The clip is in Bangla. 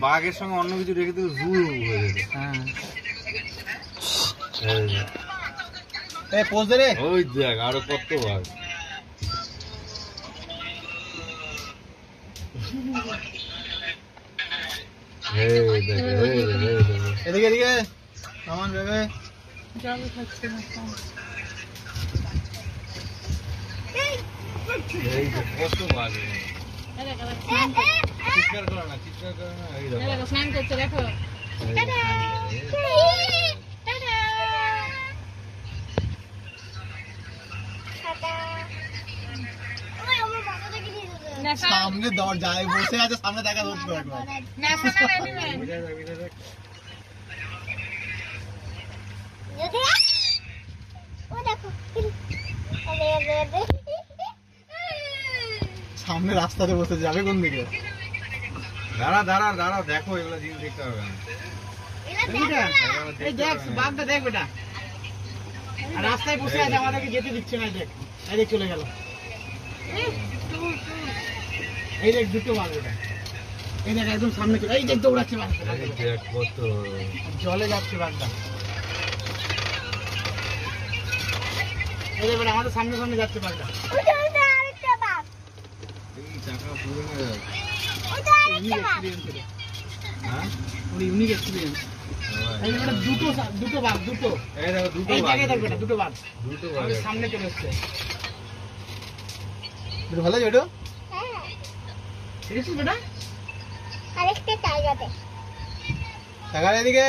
বাঘের সঙ্গে অন্য কিছু রেখে দিলে জু হয়ে যেত। হ্যাঁ পোজ দে রে। ওই দেখ আরো কত বাঘ। এদিকে এদিকে সামান ভেবে জল খাচ্ছে না কত বাঘ। চিৎকার করো না, চিৎকার করো না। এই দেখো স্নান করছে দেখো। সামনে দরজায় বসে আছে, সামনে দেখা ধরতো একবার। সামনে রাস্তাতে বসে যাবে কোন দিকে? দাঁড়া দাঁড়া দাঁড়া, দেখো এগুলো জিনিস দেখতে হবে না। এই দেখ বাঘটা দেখ বেটা, রাস্তায় বসে আছে, আমাদেরকে যেতে দিচ্ছে না। দেখ এই দেখ চলে গেল। এই দেখ দুটো বাঘ বেটা, এই দেখ একদম সামনে চলে, এই দেখ দৌড়াচ্ছে বাঘটা, এই দেখ কত জলে যাচ্ছে বাঘটা। এই দেখ বেটা আমাদের সামনে সামনে যাচ্ছে বাঘটা। এই চাকা পুরো না যায়। হ্যাঁ ইউনিক এক্সপেরিয়েন্স। এই বেটা দুটো বাঘ, দুটো এই দেখো দুটো এই বাঘ, জায়গায় দেখ বেটা, দুটো বাঘ দুটো বাঘ আমাদের সামনে চলে এসছে। ভালো আছে ওটা? হ্যাঁ ঠিক আছে বেটা, আরেকটা জায়গাতে টাকা এদিকে।